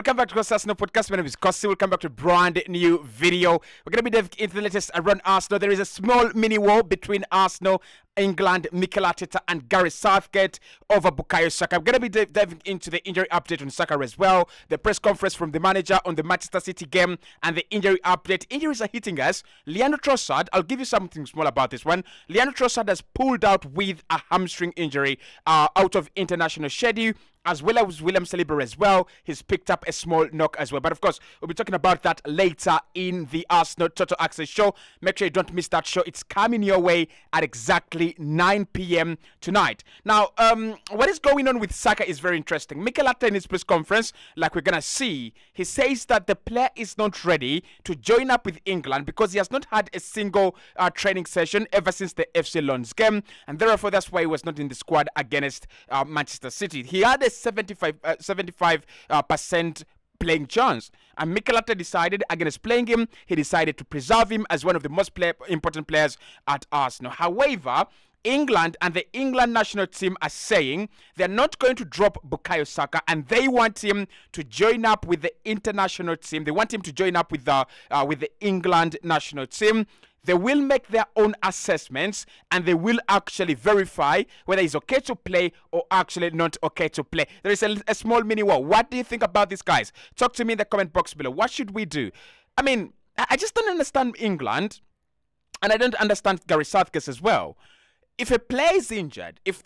Welcome back to Arsenal podcast. My name is Cossy. Welcome back to a brand new video. We're going to be diving into the latest around Arsenal. There is a small mini war between Arsenal, England, Mikel Arteta and Gareth Southgate over Bukayo Saka. I'm going to be diving into the injury update on Saka as well, the press conference from the manager on the Manchester City game, and the injury update. Injuries are hitting us. Leandro Trossard, I'll give you something small about this one. Leandro Trossard has pulled out with a hamstring injury out of international schedule, as well as William Saliba as well. He's picked up a small knock as well. But of course, we'll be talking about that later in the Arsenal Total Access show. Make sure you don't miss that show. It's coming your way at exactly 9 p.m. tonight. Now, what is going on with Saka is very interesting. Mikel Arteta in his press conference, like we're going to see, he says that the player is not ready to join up with England because he has not had a single training session ever since the FC Lens game. And therefore, that's why he was not in the squad against Manchester City. He had a 75% playing chance, and Mikel Arteta decided against playing him. He decided to preserve him as one of the most important players at Arsenal. However, England and the England national team are saying they're not going to drop Bukayo Saka, and they want him to join up with the international team. They want him to join up with the England national team. They will make their own assessments, and they will actually verify whether it's okay to play or actually not okay to play. There is a small mini war. What do you think about this, guys? Talk to me in the comment box below. What should we do? I mean, I just don't understand England, and I don't understand Gareth Southgate as well. If a player is injured, if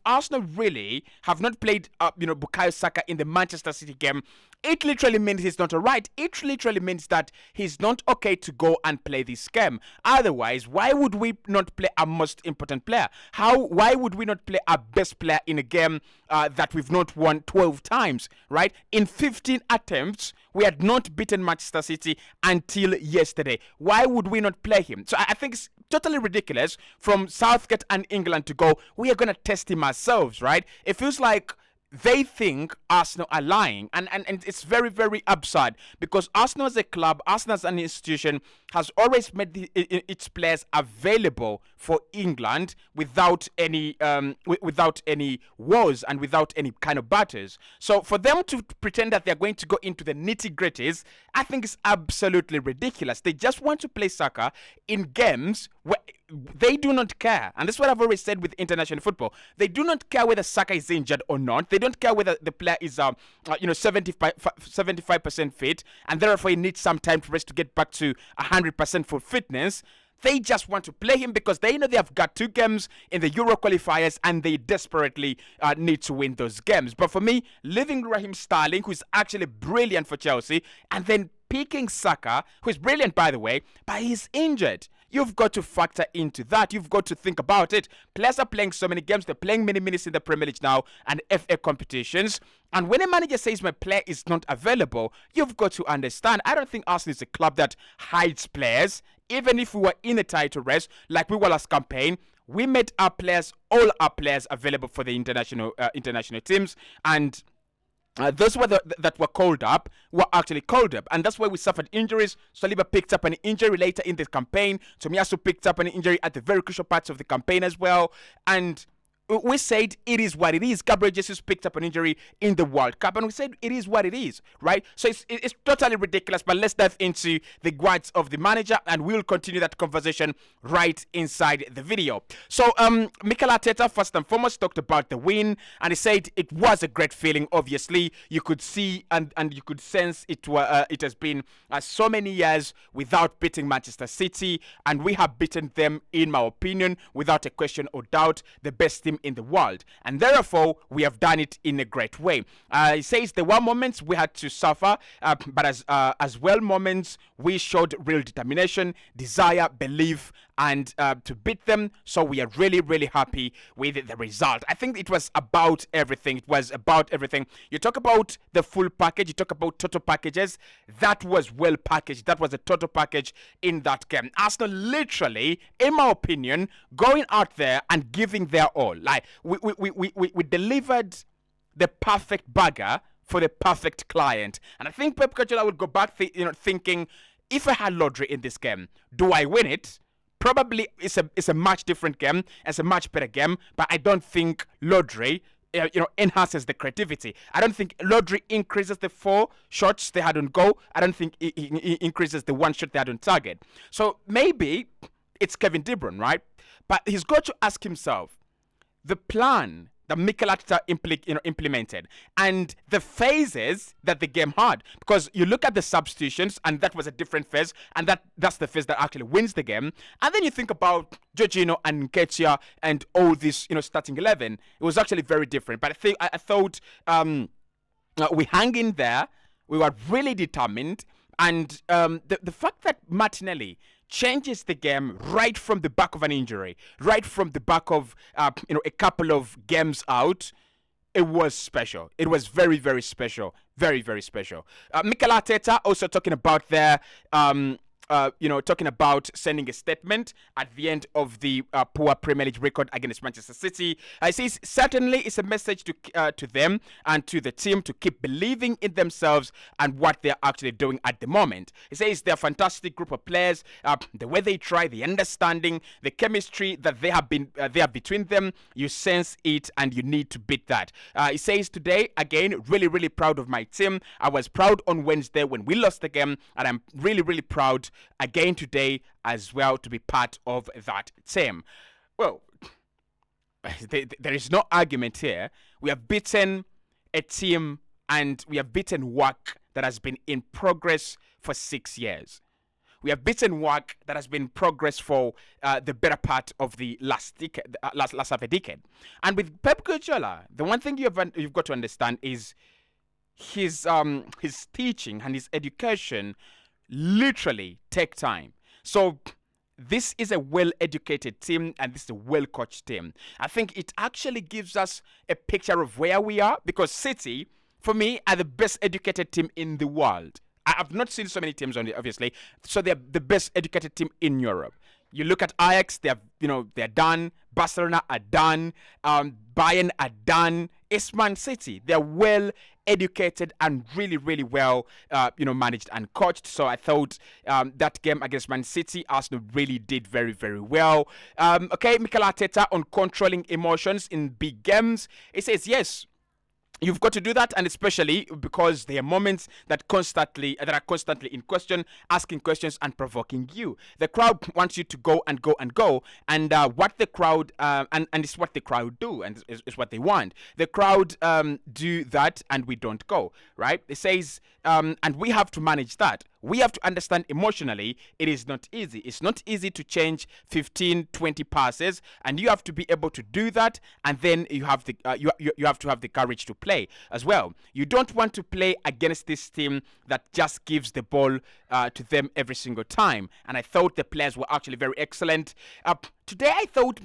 Arsenal really have not played Bukayo Saka in the Manchester City game, it literally means he's not alright. It literally means that he's not okay to go and play this game. Otherwise, why would we not play our most important player? Why would we not play our best player in a game that we've not won 12 times, right? In 15 attempts, we had not beaten Manchester City until yesterday. Why would we not play him? So I think it's totally ridiculous from Southgate and England to go, we are going to test him ourselves, right? It feels like they think Arsenal are lying, and it's very, very absurd, because Arsenal as a club, Arsenal as an institution, has always made its players available for England without any wars and without any kind of batters. So for them to pretend that they're going to go into the nitty-gritties, I think is absolutely ridiculous. They just want to play Saka in games where they do not care. And that's what I've always said with international football. They do not care whether Saka is injured or not. They don't care whether the player is 75% fit, and therefore he needs some time to rest to get back to 100% full fitness. They just want to play him because they know they have got 2 games in the Euro qualifiers, and they desperately need to win those games. But for me, leaving Raheem Sterling, who is actually brilliant for Chelsea, and then picking Saka, who is brilliant by the way, but he's injured. You've got to factor into that. You've got to think about it. Players are playing so many games. They're playing many minutes in the Premier League now and FA competitions. And when a manager says my player is not available, you've got to understand. I don't think Arsenal is a club that hides players. Even if we were in a title race, like we were last campaign, we made all our players available for the international teams. And those that were called up were actually called up, and that's why we suffered injuries. Saliba picked up an injury later in the campaign. Tomiyasu picked up an injury at the very crucial parts of the campaign as well, and we said it is what it is. Gabriel Jesus picked up an injury in the World Cup, and we said it is what it is, right? So it's totally ridiculous, but let's dive into the words of the manager, and we'll continue that conversation right inside the video. So Mikel Arteta, first and foremost, talked about the win, and he said it was a great feeling. Obviously, you could see and you could sense it has been so many years without beating Manchester City, and we have beaten them, in my opinion, without a question or doubt, the best team in the world, and therefore we have done it in a great way. He says there were moments we had to suffer, but as well moments we showed real determination, desire, belief, and to beat them. So we are really, really happy with the result. I think it was about everything. It was about everything. You talk about the full package, you talk about total packages. That was well packaged. That was a total package in that game. Arsenal literally, in my opinion, going out there and giving their all. Like we delivered the perfect burger for the perfect client. And I think Pep Guardiola would go back thinking, if I had Lodri in this game, do I win it? Probably it's a much different game. It's a much better game, but I don't think Lodri enhances the creativity. I don't think Rodri increases the 4 shots they had on goal. I don't think he increases the 1 shot they had on target. So maybe it's Kevin De Bruyne, right? But he's got to ask himself, the plan that Mikel Arteta implemented and the phases that the game had. Because you look at the substitutions, and that was a different phase, and that's the phase that actually wins the game. And then you think about Jorginho and Nketiah and all this, starting 11. It was actually very different. But I thought we hung in there. We were really determined. And the fact that Martinelli changes the game right from the back of an injury, right from the back of a couple of games out, it was special. It was very, very special. Very, very special. Mikel Arteta also talking about their talking about sending a statement at the end of the poor Premier League record against Manchester City. He says certainly it's a message to them and to the team to keep believing in themselves and what they're actually doing at the moment. He says they're a fantastic group of players. The way they try, the understanding, the chemistry that they have between them, you sense it and you need to beat that. He says today, again, really, really proud of my team. I was proud on Wednesday when we lost the game, and I'm really, really proud again today as well to be part of that team. Well, there is no argument here. We have beaten a team and we have beaten work that has been in progress for 6 years. We have beaten work that has been in progress for the better part of the last decade, last half a decade. And with Pep Guardiola, the one thing you've got to understand is his teaching and his education literally take time. So this is a well-educated team and this is a well-coached team. I think it actually gives us a picture of where we are, because City, for me, are the best educated team in the world. I have not seen so many teams on it, obviously. So they're the best educated team in Europe. You look at Ajax, they're done. Barcelona are done. Bayern are done. It's Man City. They're well educated and really, really well, managed and coached. So I thought that game against Man City, Arsenal really did very, very well. Mikel Arteta on controlling emotions in big games. He says, yes, you've got to do that, and especially because there are moments that are constantly in question, asking questions and provoking you. The crowd wants you to go and go and go, and what the crowd and it's what the crowd do, and it's what they want. The crowd do that, and we don't go, right? It says, and we have to manage that. We have to understand emotionally it is not easy. It's not easy to change 15, 20 passes, and you have to be able to do that, and then you have you have to have the courage to play as well. You don't want to play against this team that just gives the ball to them every single time. And I thought the players were actually very excellent. Today I thought,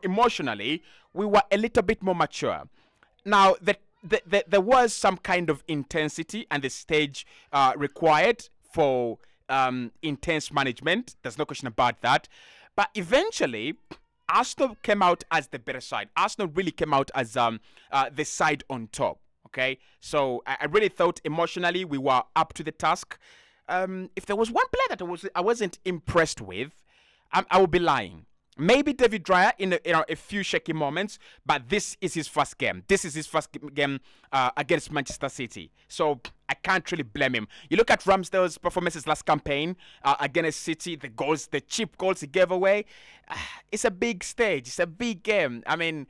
emotionally, we were a little bit more mature. Now, there was some kind of intensity and the stage required for intense management. There's no question about that. But eventually, Arsenal came out as the better side. Arsenal really came out as the side on top. Okay, so I really thought emotionally we were up to the task. If there was one player that I wasn't impressed with, I would be lying. Maybe David Raya in a few shaky moments, but this is his first game. This is his first game against Manchester City. So I can't really blame him. You look at Ramsdale's performances last campaign against City, the cheap goals he gave away. It's a big stage. It's a big game. I mean,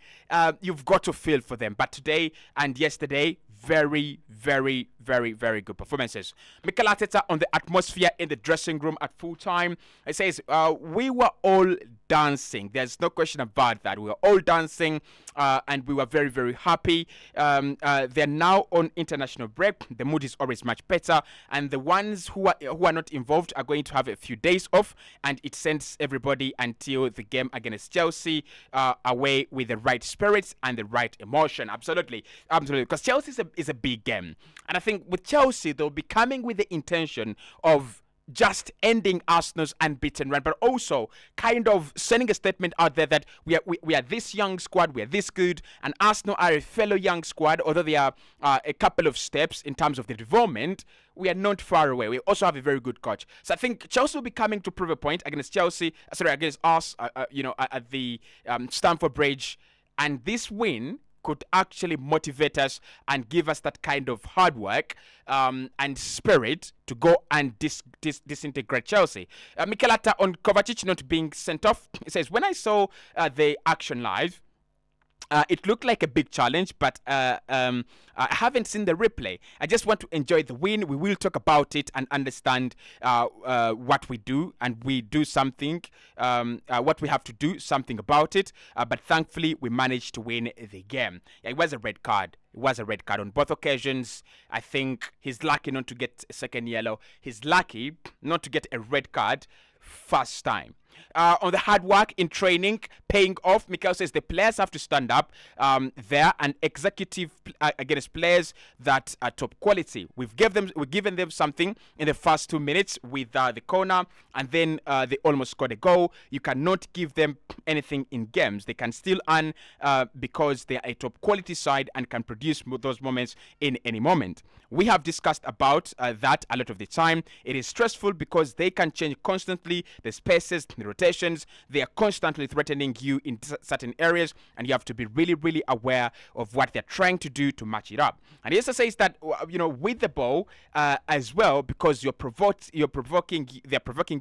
you've got to feel for them. But today and yesterday, very, very, very, very good performances. Mikel Arteta on the atmosphere in the dressing room at full time. It says, we were all dancing. There's no question about that. We were all dancing and we were very, very happy. They're now on international break. The mood is always much better. And the ones who are not involved are going to have a few days off. And it sends everybody until the game against Chelsea away with the right spirits and the right emotion. Absolutely. Absolutely. Because Chelsea is a big game. And I think with Chelsea, they'll be coming with the intention of just ending Arsenal's unbeaten run, but also kind of sending a statement out there that we are this young squad, we are this good, and Arsenal are a fellow young squad, although they are a couple of steps in terms of the development. We are not far away. We also have a very good coach. So I think Chelsea will be coming to prove a point against against us, at the Stamford Bridge. And this win could actually motivate us and give us that kind of hard work and spirit to go and disintegrate Chelsea. Mikel Arteta on Kovacic not being sent off, he says, when I saw the action live, it looked like a big challenge, but I haven't seen the replay. I just want to enjoy the win. We will talk about it and understand what we do, and we do something, what we have to do, something about it. But thankfully, we managed to win the game. Yeah, it was a red card. It was a red card on both occasions. I think he's lucky not to get a second yellow. He's lucky not to get a red card first time. On the hard work in training paying off, Mikel says the players have to stand up there and executive against players that are top quality. We've given them something in the first 2 minutes with the corner, and then they almost scored a goal. You cannot give them anything in games. They can still earn because they are a top quality side and can produce those moments in any moment. We have discussed about that a lot of the time. It is stressful because they can change constantly, the spaces, the rotations. They are constantly threatening you in certain areas, and you have to be really, really aware of what they're trying to do to match it up. And he also says that, with the ball as well, because they're provoking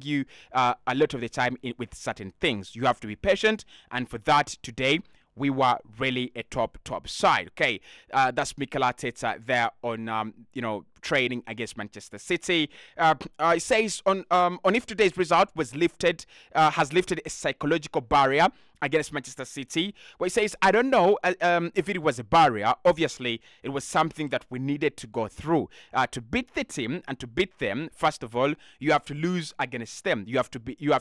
you a lot of the time with certain things. You have to be patient, and for that today, we were really a top side. Okay, that's Mikel Arteta there on training against Manchester City. It says on if today's result has lifted a psychological barrier against Manchester City. Well, he says, I don't know if it was a barrier. Obviously, it was something that we needed to go through. To beat the team and to beat them, first of all, you have to lose against them. You have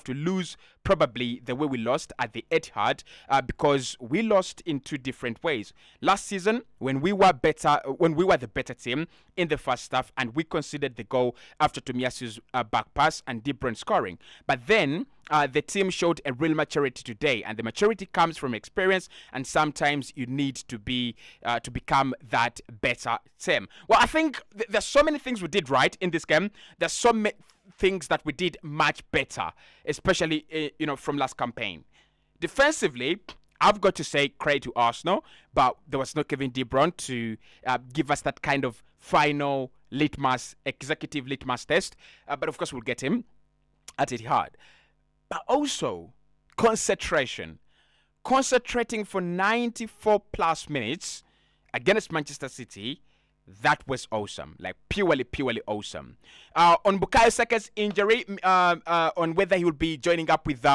to lose probably the way we lost at the Etihad, because we lost in two different ways. Last season, when we were the better team in the first half, and we conceded the goal after Tomiyasu's back pass and De Bruyne scoring. But then the team showed a real maturity today, and the maturity comes from experience, and sometimes you need to become that better team. Well, I think there's so many things we did right in this game. There's so many things that we did much better, especially from last campaign. Defensively, I've got to say credit to Arsenal, but there was no Kevin De Bruyne to give us that kind of final executive litmus test. But of course, we'll get him at Etihad. But also, concentrating for 94 plus minutes against Manchester City, that was awesome. Like, purely awesome. On Bukayo Saka's injury, on whether he will be joining up with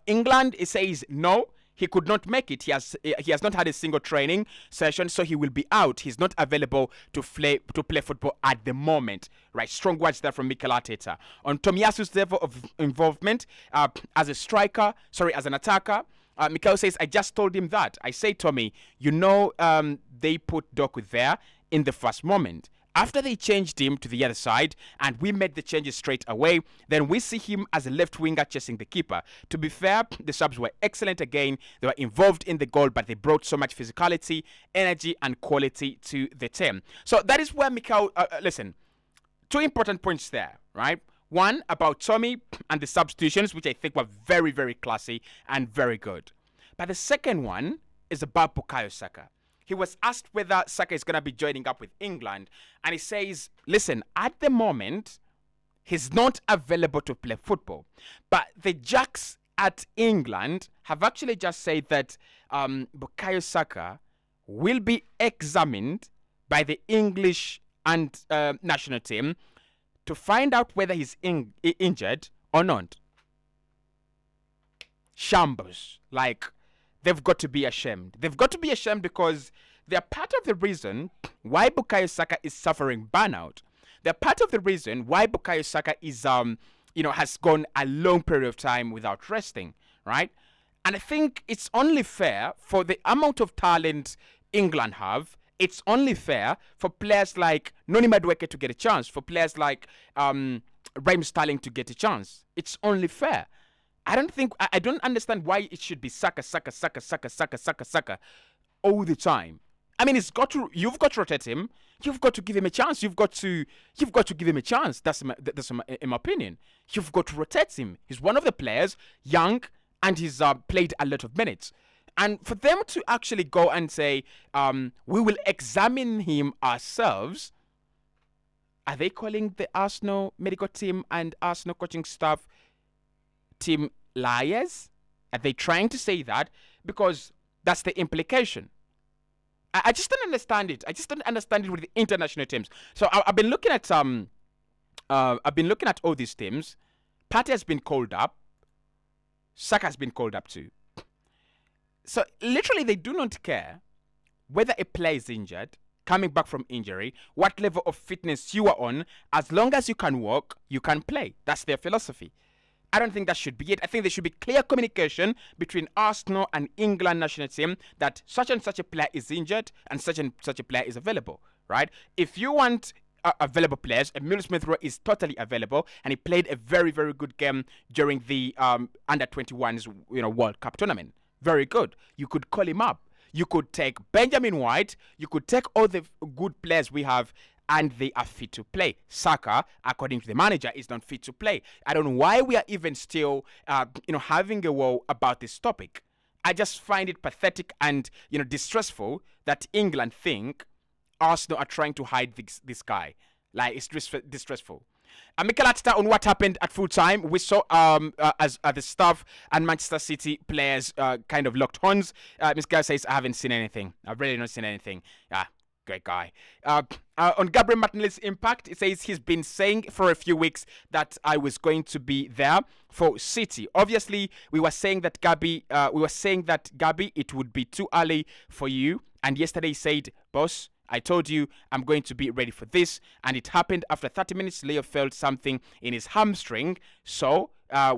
England, it says no. He could not make it. He has not had a single training session, so he will be out. He's not available to play football at the moment. Right, strong words there from Mikel Arteta. On Tomiyasu's level of involvement as an attacker, Mikel says, I just told him that. I say, Tommy, they put Doku there in the first moment. After they changed him to the other side and we made the changes straight away, then we see him as a left winger chasing the keeper. To be fair, the subs were excellent again. They were involved in the goal, but they brought so much physicality, energy, and quality to the team. So that is where Mikel, listen, two important points there, right? One, about Tommy and the substitutions, which I think were very, very classy and very good. But the second one is about Bukayo Saka. He was asked whether Saka is going to be joining up with England, and he says, listen, at the moment, he's not available to play football. But the Jacks at England have actually just said that Bukayo Saka will be examined by the English and national team to find out whether he's injured or not. Shambles. Like, they've got to be ashamed. They've got to be ashamed because they're part of the reason why Bukayo Saka is suffering burnout. They're part of the reason why Bukayo Saka is, has gone a long period of time without resting, right? And I think it's only fair for the amount of talent England have. It's only fair for players like Noni Madueke to get a chance, for players like Raheem Sterling to get a chance. It's only fair. I don't understand why it should be Saka all the time. I mean, you've got to rotate him. You've got to give him a chance. You've got to give him a chance. That's in my opinion. You've got to rotate him. He's one of the players, young, and he's played a lot of minutes. And for them to actually go and say, we will examine him ourselves, are they calling the Arsenal medical team and Arsenal coaching staff team liars? Are they trying to say that? Because that's the implication. I just don't understand it. I just don't understand it with the international teams. So I've been looking at all these teams. Partey has been called up. Saka has been called up too. So literally, they do not care whether a player is injured, coming back from injury, what level of fitness you are on. As long as you can walk, you can play. That's their philosophy. I don't think that should be it. I think there should be clear communication between Arsenal and England national team that such and such a player is injured and such a player is available, right? If you want available players, Emile Smith-Rowe is totally available, and he played a very, very good game during the under-21s World Cup tournament. Very good. You could call him up. You could take Benjamin White. You could take all the good players we have, and they are fit to play. Saka, according to the manager, is not fit to play. I don't know why we are even still, having a war about this topic. I just find it pathetic and, distressful that England think Arsenal are trying to hide this guy. Like, it's distressful. Mikel Arteta on what happened at full time. We saw as the staff and Manchester City players kind of locked horns. This guy says, I haven't seen anything. I've really not seen anything. Great guy. On Gabriel Martinelli's impact, it says he's been saying for a few weeks that I was going to be there for City. Obviously, we were saying that Gabi, it would be too early for you. And yesterday he said, boss, I told you I'm going to be ready for this, and it happened after 30 minutes. Leo felt something in his hamstring, so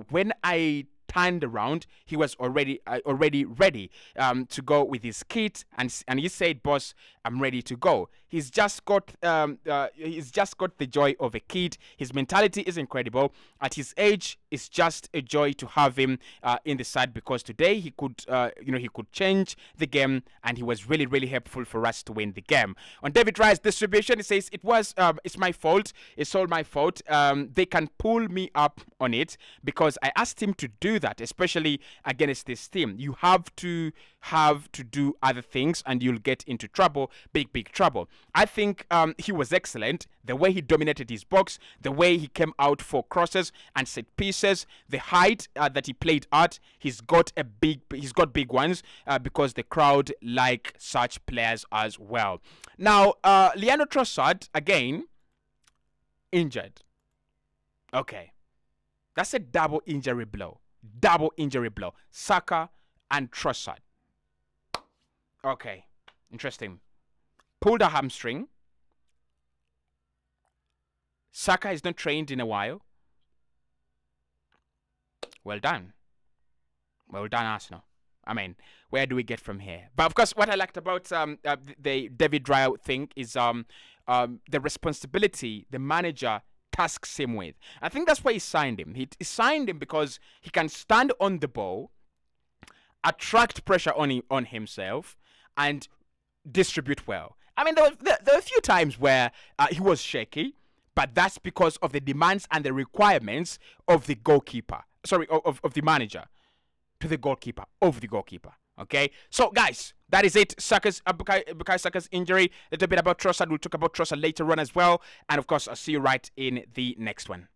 when I turned around, he was already ready to go with his kit, and he said, "Boss, I'm ready to go." He's just got the joy of a kid. His mentality is incredible. At his age, it's just a joy to have him in the side, because today he could change the game, and he was really, really helpful for us to win the game. On David Rice's distribution, he says it's my fault. It's all my fault. They can pull me up on it because I asked him to do that, especially against this team. You have to do other things, and you'll get into trouble, big trouble. I think he was excellent. The way he dominated his box, the way he came out for crosses and set pieces, the height that he played at, he's got big ones because the crowd like such players as well. Now, Leandro Trossard, again, injured. Okay. That's a double injury blow. Saka and Trossard. Okay. Interesting. Pulled a hamstring. Saka is not trained in a while. Well done. Well done, Arsenal. I mean, where do we get from here? But of course, what I liked about the David Raya thing is the responsibility the manager tasks him with. I think that's why he signed him. He signed him because he can stand on the ball, attract pressure on himself, and distribute well. I mean, there were a few times where he was shaky, but that's because of the demands and the requirements of the goalkeeper. Sorry, of the manager to the goalkeeper, of the goalkeeper. Okay? So, guys, that is it. Bukayo Saka's injury. A little bit about Trossard. We'll talk about Trossard later on as well. And, of course, I'll see you right in the next one.